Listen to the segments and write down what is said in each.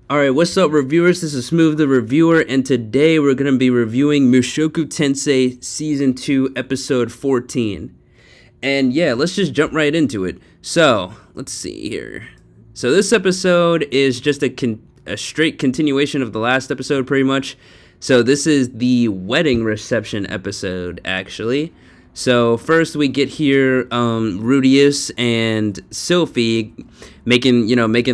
Alright, what's up, reviewers? This is Smooth the Reviewer, and today we're going to be reviewing Mushoku Tensei Season 2, Episode 14. And yeah, let's just jump right into it. So, let's see here. So, this episode is just a straight continuation of the last episode, pretty much. So, this is the wedding reception episode, actually. So first we get here Rudius and Sophie making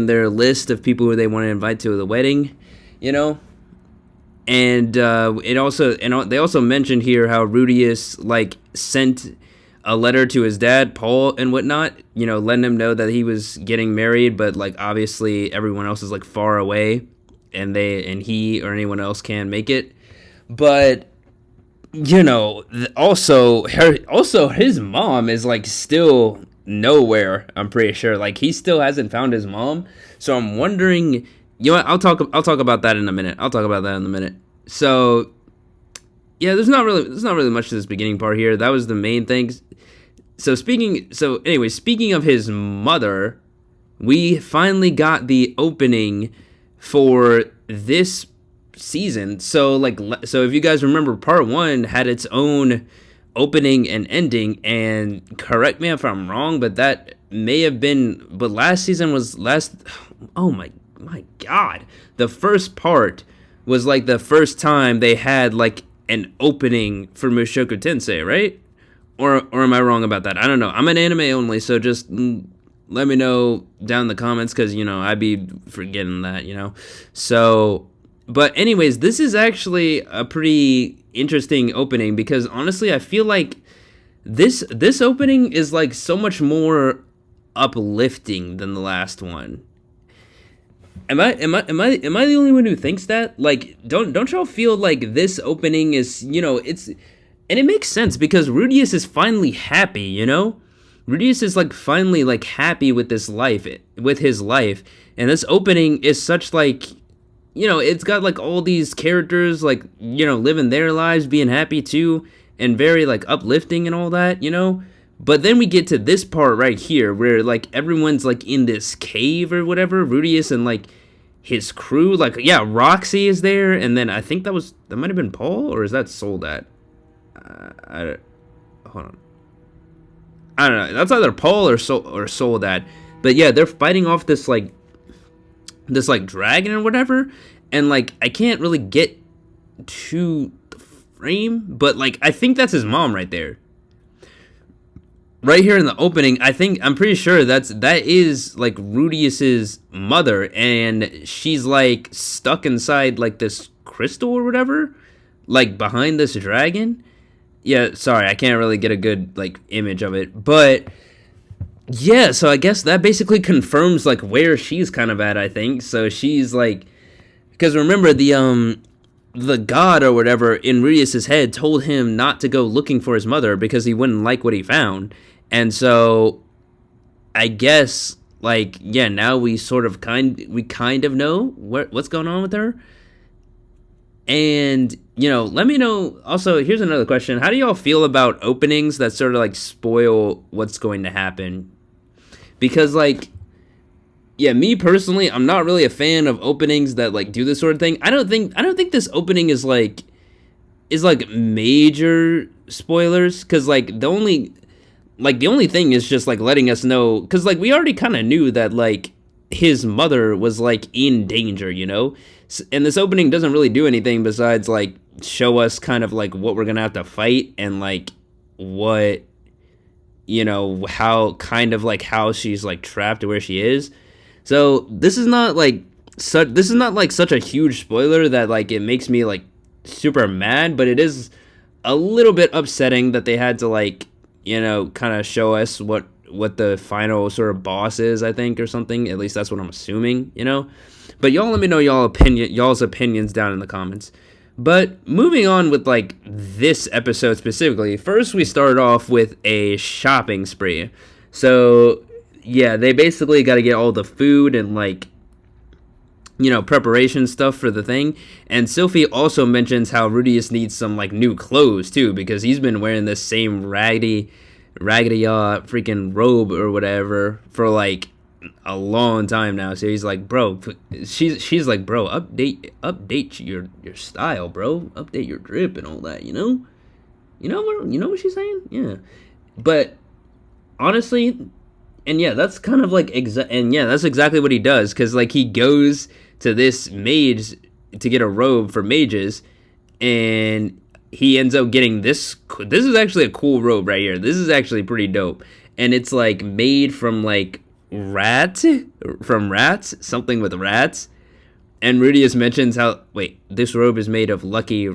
their list of people who they want to invite to the wedding, and they also mentioned here how Rudius sent a letter to his dad Paul and whatnot, letting him know that he was getting married, but obviously everyone else is far away, and he or anyone else can make it, but. Also his mom is still nowhere. I'm pretty sure he still hasn't found his mom. So I'm wondering. I'll talk about that in a minute. So yeah, there's not really much to this beginning part here. That was the main thing. Speaking of his mother, we finally got the opening for this season. So if you guys remember, part 1 had its own opening and ending, and correct me if I'm wrong, but that may have been, but last season was oh my god, the first part was the first time they had an opening for Mushoku Tensei, right? Or am I wrong about that? I don't know. I'm an anime only, so just let me know down in the comments, because I'd be forgetting that, so. But anyways, this is actually a pretty interesting opening, because honestly, I feel like this opening is so much more uplifting than the last one. Am I the only one who thinks that? Don't y'all feel like this opening is, it's, and it makes sense because Rudius is finally happy, Rudius is finally happy with his life, and this opening is such it's got all these characters living their lives, being happy too, and very uplifting and all that, but then we get to this part right here where everyone's in this cave or whatever, Rudius and his crew, Roxy is there, and then I think that might have been Paul, or is that Soldat? Hold on, I don't know, that's either Paul or Soldat, but yeah, they're fighting off this dragon or whatever, and I can't really get to the frame, but I think that's his mom right there, right here in the opening. I'm pretty sure that is Rudius's mother, and she's stuck inside this crystal or whatever, behind this dragon. Yeah, sorry, I can't really get a good image of it, but yeah, so I guess that basically confirms where she's kind of at, I think. So she's because remember the god or whatever in Rudius's head told him not to go looking for his mother because he wouldn't like what he found. And so I guess now we kind of know what's going on with her. And let me know also, here's another question. How do y'all feel about openings that sort of spoil what's going to happen? Because me personally, I'm not really a fan of openings that do this sort of thing. I don't think this opening is major spoilers, because the only thing is just letting us know, because we already kind of knew that his mother was in danger, and this opening doesn't really do anything besides show us kind of what we're gonna have to fight, and what how kind of how she's trapped where she is. So this is not such a huge spoiler that it makes me super mad, but it is a little bit upsetting that they had to kind of show us what the final sort of boss is, I think, or something. At least that's what I'm assuming, But y'all let me know y'all's opinions down in the comments. But moving on with this episode specifically, first we start off with a shopping spree. So yeah, they basically got to get all the food and preparation stuff for the thing. And Sophie also mentions how Rudius needs some new clothes too, because he's been wearing this same raggedy freaking robe or whatever for a long time now. So he's like, bro, she's like, bro, update your style, bro, update your drip and all that. You know what she's saying? Yeah, but honestly, and yeah, that's kind of like and yeah, that's exactly what he does, because like he goes to this mage to get a robe for mages, and he ends up getting this. This is actually a cool robe right here. This is actually pretty dope, and it's like made from like rats, something with rats. And Rudius mentions how, wait, this robe is made of lucky.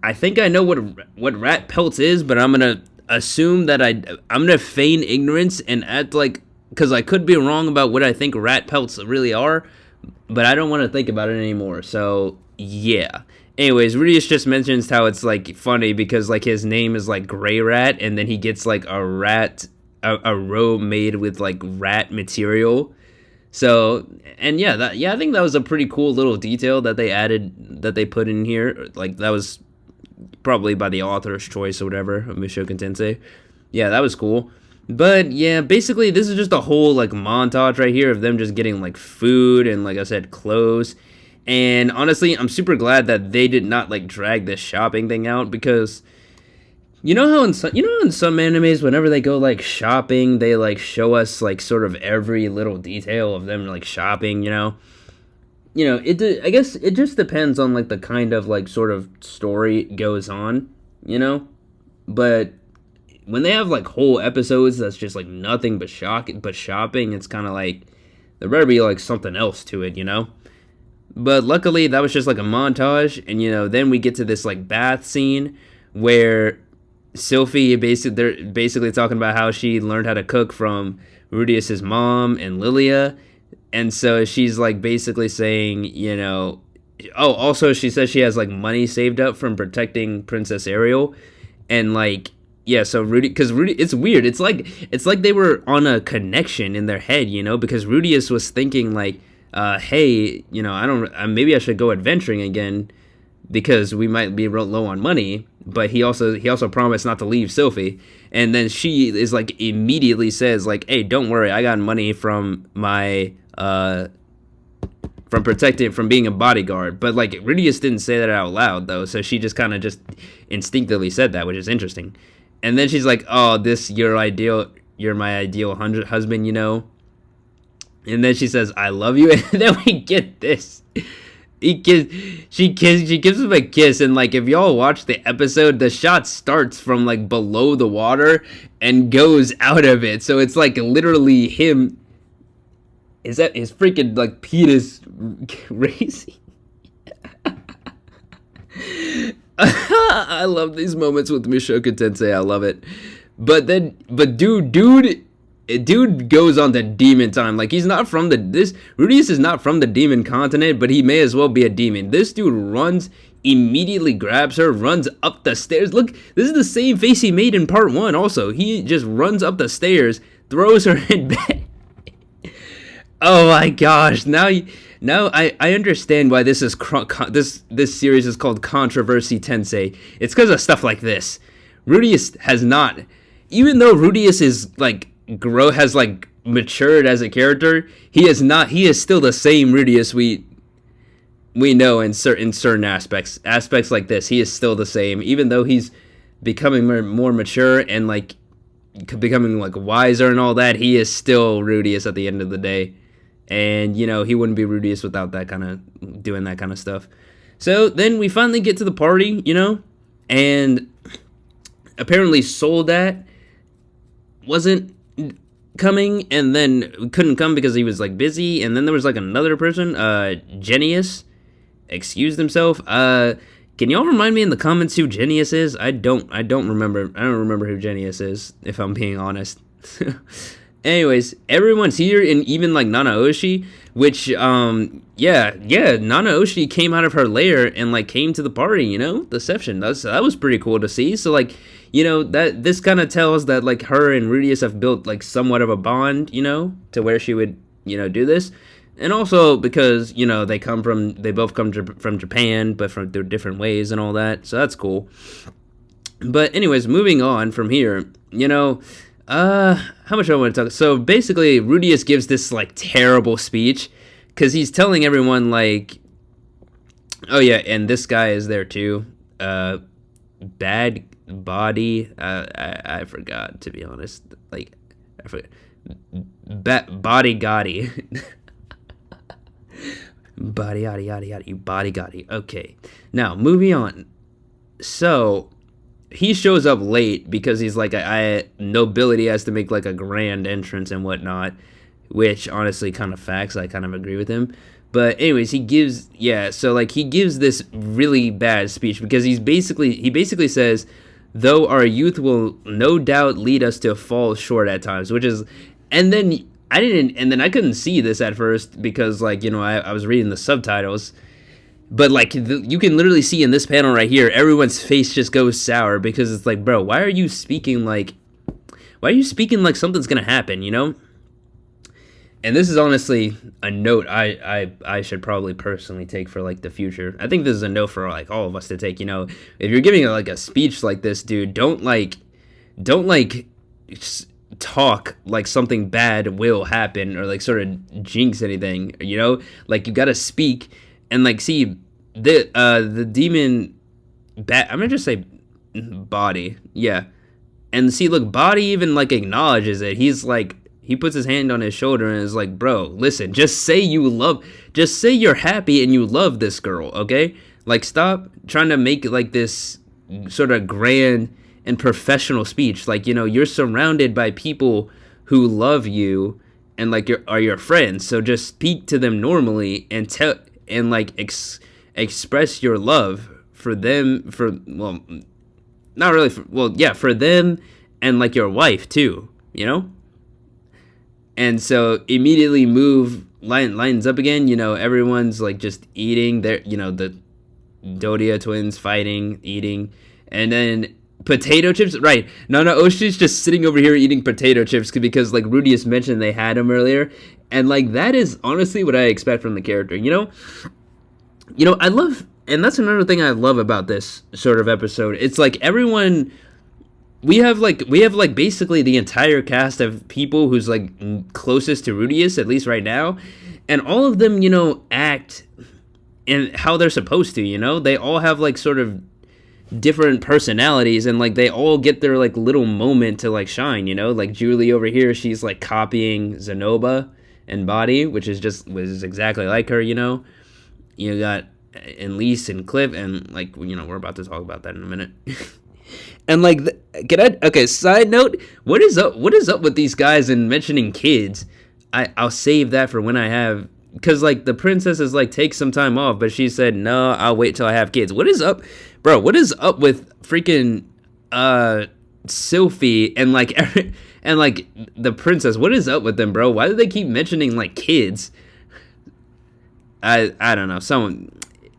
I think I know what rat pelts is, but I'm gonna assume that I'm gonna feign ignorance and act like, because I could be wrong about what I think rat pelts really are, but I don't want to think about it anymore. So yeah. Anyways, Rudius just mentions how it's like funny because like his name is like Gray Rat, and then he gets like a robe made with like rat material. So, and yeah, I think that was a pretty cool little detail that they put in here. Like that was probably by the author's choice or whatever of Mushoku Tensei. Yeah, that was cool. But yeah, basically this is just a whole like montage right here of them just getting like food and, like I said, clothes. And honestly, I'm super glad that they did not like drag this shopping thing out, because you know how in some animes, whenever they go like shopping, they like show us like sort of every little detail of them like shopping, I guess it just depends on like the kind of like sort of story goes on, but when they have like whole episodes that's just like nothing but shopping, it's kind of like there better be like something else to it, But luckily that was just like a montage, and then we get to this like bath scene where Sylphie they're basically talking about how she learned how to cook from Rudius's mom and Lilia. And so she's like basically saying, also she says she has like money saved up from protecting Princess Ariel. And like, yeah, so Rudy, it's weird. It's like they were on a connection in their head, because Rudius was thinking like, hey, maybe I should go adventuring again because we might be low on money. But he also promised not to leave Sylphie. And then she is like immediately says like, hey, don't worry, I got money from my from being a bodyguard. But like Rudius didn't say that out loud though, so she just kind of just instinctively said that, which is interesting. And then she's like, oh, you're my ideal husband, And then she says, I love you. And then we get this. She gives him a kiss, and like if y'all watch the episode, the shot starts from like below the water and goes out of it. So it's like literally him. Is that his freaking like penis raising? I love these moments with Mushoku Tensei. I love it. But dude goes on to demon time. Like he's not from Rudius is not from the demon continent, but he may as well be a demon. This dude immediately grabs her, runs up the stairs. Look, this is the same face he made in part 1 also. He just runs up the stairs, throws her in bed. Oh my gosh, now I understand why this series is called Controversy Tensei. It's because of stuff like this. Rudius has not, even though Rudius is like has like matured as a character, he is still the same Rudius we know in certain aspects like this. He is still the same, even though he's becoming more mature and like becoming like wiser and all that. He is still Rudius at the end of the day, and he wouldn't be Rudius without that kind of doing that kind of stuff. So then we finally get to the party, and apparently Soldat wasn't coming, and then couldn't come because he was like busy. And then there was like another person, Genius, excused himself. Can y'all remind me in the comments who Genius is? I don't remember who Genius is, if I'm being honest. Anyways, everyone's here, and even like Nanaoshi, which Nanaoshi came out of her lair and like came to the party, Deception. That was pretty cool to see. So like, that this kind of tells that like her and Rudius have built like somewhat of a bond, to where she would, do this. And also because, they both come from Japan, but from through different ways and all that. So that's cool. But anyways, moving on from here, How much do I want to talk? So basically, Rudius gives this like terrible speech because he's telling everyone like, oh yeah, and this guy is there too. Bad body. I forgot, to be honest. Like, I forgot. Body Gotti. Body yada yada yada. You body Gotti. Okay. Now moving on. So he shows up late because he's like, I nobility has to make like a grand entrance and whatnot, which honestly kind of facts. I kind of agree with him. But anyways, he gives so like he gives this really bad speech because he basically says, though our youth will no doubt lead us to fall short at times, which is, and then I couldn't see this at first because like, I was reading the subtitles. But like you can literally see in this panel right here, everyone's face just goes sour because it's like, bro, why are you speaking like something's gonna happen, And this is honestly a note I should probably personally take for like the future. I think this is a note for like all of us to take. If you're giving like a speech like this, dude, don't talk like something bad will happen or like sort of jinx anything. Like you gotta speak. And like, see, the demon, I'm gonna just say body, yeah. And see, look, body even like acknowledges it. He's like, he puts his hand on his shoulder and is like, bro, listen, just say you're happy and you love this girl, okay? Like, stop trying to make like this sort of grand and professional speech. Like, you're surrounded by people who love you and like are your friends. So just speak to them normally and express your love for them, for them and like your wife too, and so immediately lines up again. Everyone's like just eating their, the Dodia twins fighting, eating, and then potato chips, right? Nana Oshi's just sitting over here eating potato chips because like Rudius mentioned they had him earlier. And like that is honestly what I expect from the character, I love, and that's another thing I love about this sort of episode. It's like everyone, we have basically the entire cast of people who's like closest to Rudius, at least right now, and all of them, act and how they're supposed to. They all have like sort of different personalities and like they all get their like little moment to like shine. Like Julie over here, she's like copying Zenoba and body, which was exactly like her. You got Elise and Cliff, and like we're about to talk about that in a minute. And like, side note, what is up with these guys and mentioning kids? I'll save that for when I have, because like the princess is like, take some time off, but she said no, I'll wait till I have kids. What is up, bro? What is up with freaking Sophie and like and like the princess? What is up with them, bro? Why do they keep mentioning like kids? I don't know.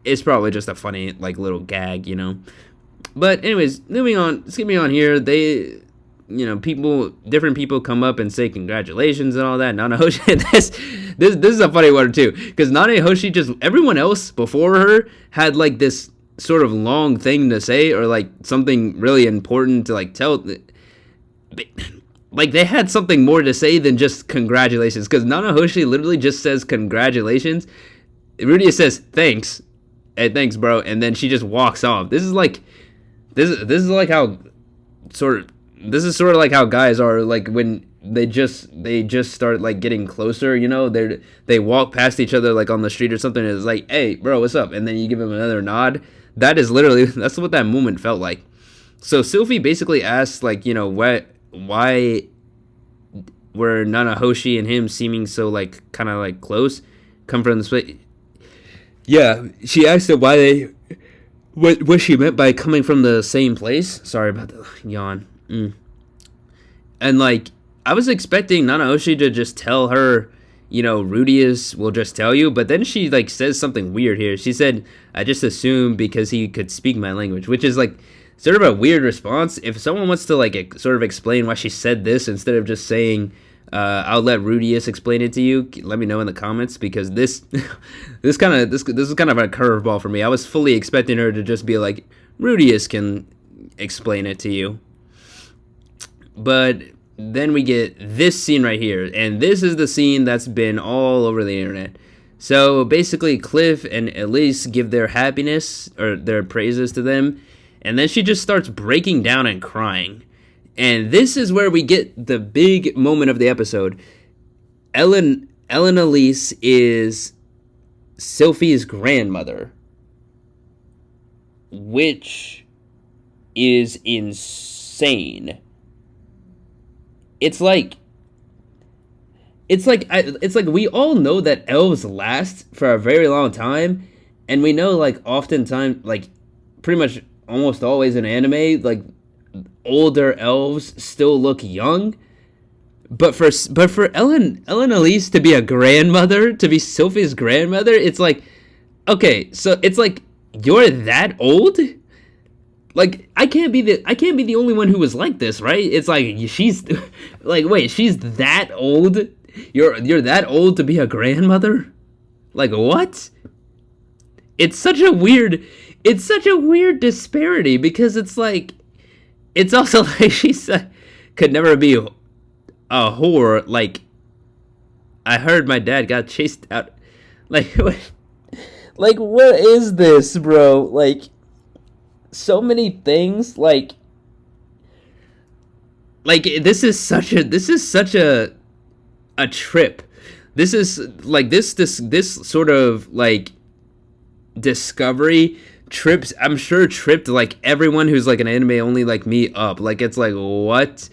It's probably just a funny like little gag, But anyways, skipping on here, they, different people come up and say congratulations and all that. Nana Hoshi, this is a funny one too, because Nana Hoshi everyone else before her had like this sort of long thing to say or like something really important to like tell. Like they had something more to say than just congratulations, because Nana Hoshi literally just says congratulations. Rudia says thanks, hey, thanks, bro, and then she just walks off. This is like how sort of like how guys are like when they just start like getting closer. They walk past each other like on the street or something, and it's like, hey, bro, what's up? And then you give them another nod. That's what that moment felt like. So Sylvie basically asks like, why were Nana Hoshi and him seeming so like kind of like close, come from this place. Yeah, she asked him why what she meant by coming from the same place. Sorry about the yawn. And like, I was expecting Nana Hoshi to just tell her, Rudius will just tell you, but then she like says something weird here. She said, I just assumed because he could speak my language, which is like sort of a weird response. If someone wants to like sort of explain why she said this instead of just saying, I'll let Rudius explain it to you, let me know in the comments, because this is kind of a curveball for me. I was fully expecting her to just be like, Rudius can explain it to you. But then we get this scene right here, and this is the scene that's been all over the internet. So basically, Cliff and Elise give their happiness or their praises to them, and then she just starts breaking down and crying. And this is where we get the big moment of the episode. Ellen Elise is Sophie's grandmother, which is insane. It's like we all know that elves last for a very long time, and we know like oftentimes, like pretty much almost always in anime, like older elves still look young. But for Ellen Elise to be a grandmother, to be Sophie's grandmother, it's like, okay, so it's like you're that old? Like I can't be the only one who was like this, right? It's like she's like, wait, she's that old? You're that old to be a grandmother? Like what? It's such a weird disparity, because it's like, it's also like she's could never be a whore. Like I heard my dad got chased out. Like what is this, bro? Like so many things. Like this is such a trip. This is like this sort of like discovery trips, I'm sure tripped like everyone who's like an anime only like me up. Like it's like, what?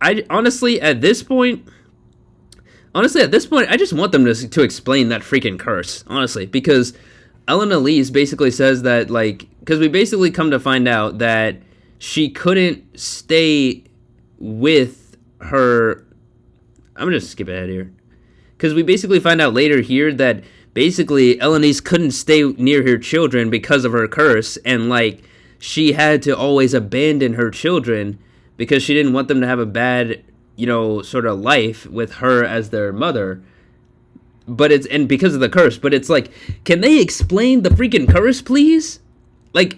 I honestly at this point I just want them to explain that freaking curse, honestly, because Ellen Elise basically says that, like, because we basically come to find out that she couldn't stay with her. I'm gonna skip ahead here, because we basically find out later here that basically Elenice couldn't stay near her children because of her curse, and like she had to always abandon her children because she didn't want them to have a bad, sort of life with her as their mother. But and because of the curse. But it's like, can they explain the freaking curse, please? Like,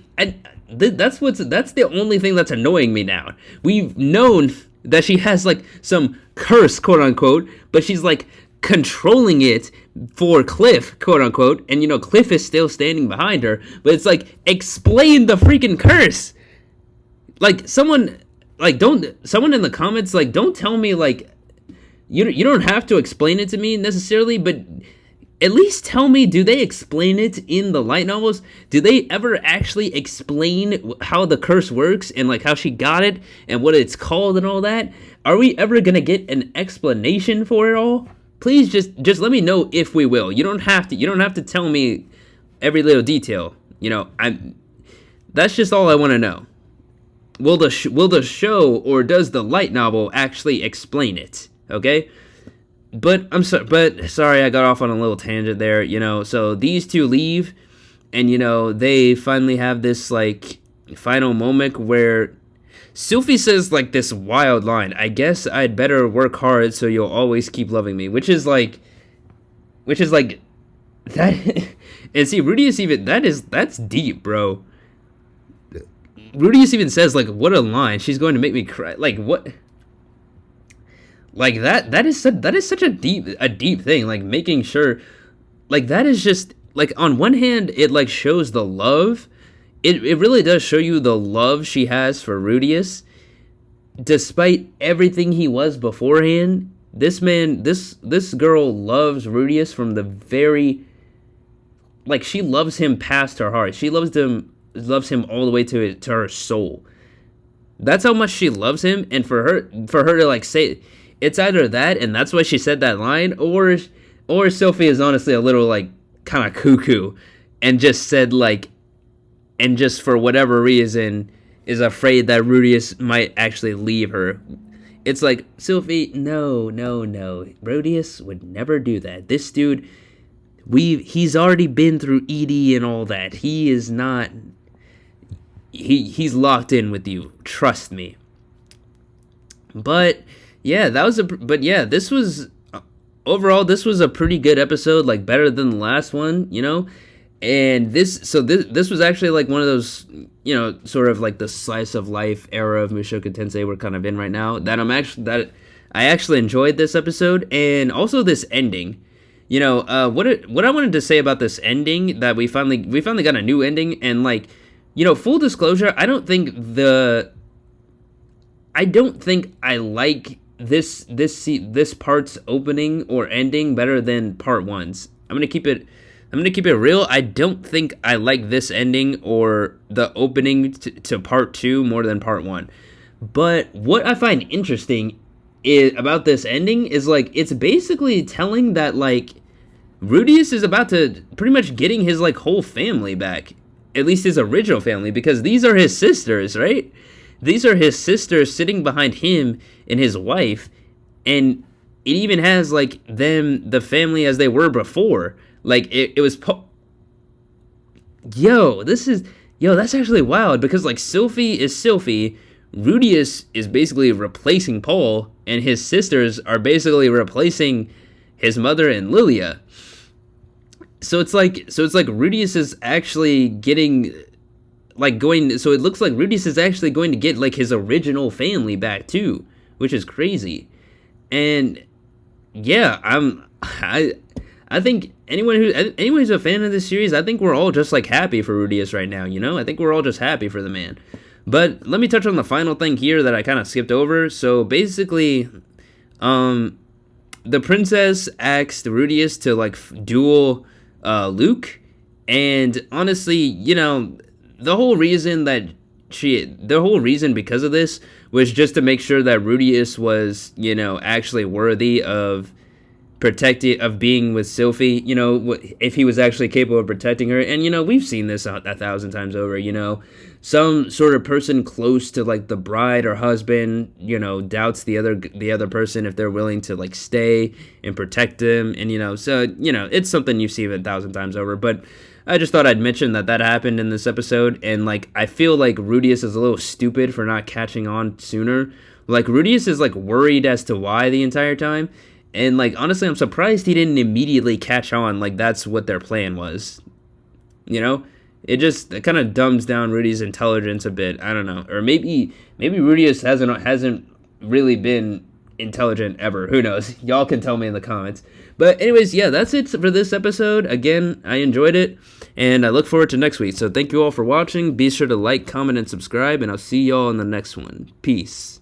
that's the only thing that's annoying me now. We've known that she has like some curse, quote unquote, but she's like controlling it for Cliff, quote unquote, and Cliff is still standing behind her. But it's like, explain the freaking curse. Like someone in the comments, like, don't tell me like you don't have to explain it to me necessarily, but at least tell me, do they explain it in the light novels? Do they ever actually explain how the curse works and like how she got it and what it's called and all that? Are we ever gonna get an explanation for it all? Please just let me know if we will. You don't have to tell me every little detail. That's just all I want to know. Will the show or does the light novel actually explain it? Okay? But sorry I got off on a little tangent there, So these two leave, and they finally have this like final moment where Sylphie says like this wild line, I guess I'd better work hard so you'll always keep loving me, which is like that. And see, Rudius even, that's deep, bro. Rudius even says like, what a line, she's going to make me cry. Like what? Like that is such a deep thing, like making sure, like that is just like, on one hand it like shows the love. It really does show you the love she has for Rudius, despite everything he was beforehand. This girl loves Rudius from the very, like, she loves him past her heart. She loves him all the way to her soul. That's how much she loves him, and for her to like say, it's either that, and that's why she said that line, or Sophie is honestly a little like kind of cuckoo, and just said like, and just for whatever reason is afraid that Rudius might actually leave her. It's like, Sylphie, no, Rudius would never do that. This dude, he's already been through ED and all that. He is not, he's locked in with you. Trust me. But yeah, this was overall a pretty good episode, like better than the last one, And this was actually like one of those, sort of like the slice of life era of Mushoku Tensei we're kind of in right now. That I actually enjoyed this episode, and also this ending. What I wanted to say about this ending, that we finally got a new ending, and like, full disclosure, I don't think I like this part's opening or ending better than part one's. I'm gonna keep it real. I don't think I like this ending or the opening to part two more than part one. But what I find interesting about this ending is like, it's basically telling that like Rudius is about to pretty much getting his like whole family back, at least his original family, because these are his sisters, right? These are his sisters sitting behind him and his wife, and it even has like the family as they were before. Like it was that's actually wild, because like Sylphie is Sylphie, Rudius is basically replacing Paul, and his sisters are basically replacing his mother and Lilia. So it's like Rudius is actually getting like going. So it looks like Rudius is actually going to get like his original family back too, which is crazy. And yeah, I think anyone who's a fan of this series, I think we're all just like happy for Rudius right now. I think we're all just happy for the man. But let me touch on the final thing here that I kind of skipped over. So basically, the princess asked Rudius to like duel Luke, and honestly, the whole reason because of this was just to make sure that Rudius was, actually worthy of being with Sylphie, if he was actually capable of protecting her. And we've seen this 1,000 times over. Some sort of person close to like the bride or husband, doubts the other person if they're willing to like stay and protect them. And so it's something you've seen 1,000 times over. But I just thought I'd mention that happened in this episode, and like I feel like Rudius is a little stupid for not catching on sooner. Like Rudius is like worried as to why the entire time. And, like, honestly, I'm surprised he didn't immediately catch on, like, that's what their plan was. It kind of dumbs down Rudy's intelligence a bit. I don't know. Or maybe Rudius hasn't really been intelligent ever. Who knows? Y'all can tell me in the comments. But anyways, yeah, that's it for this episode. Again, I enjoyed it, and I look forward to next week. So thank you all for watching. Be sure to like, comment, and subscribe, and I'll see y'all in the next one. Peace.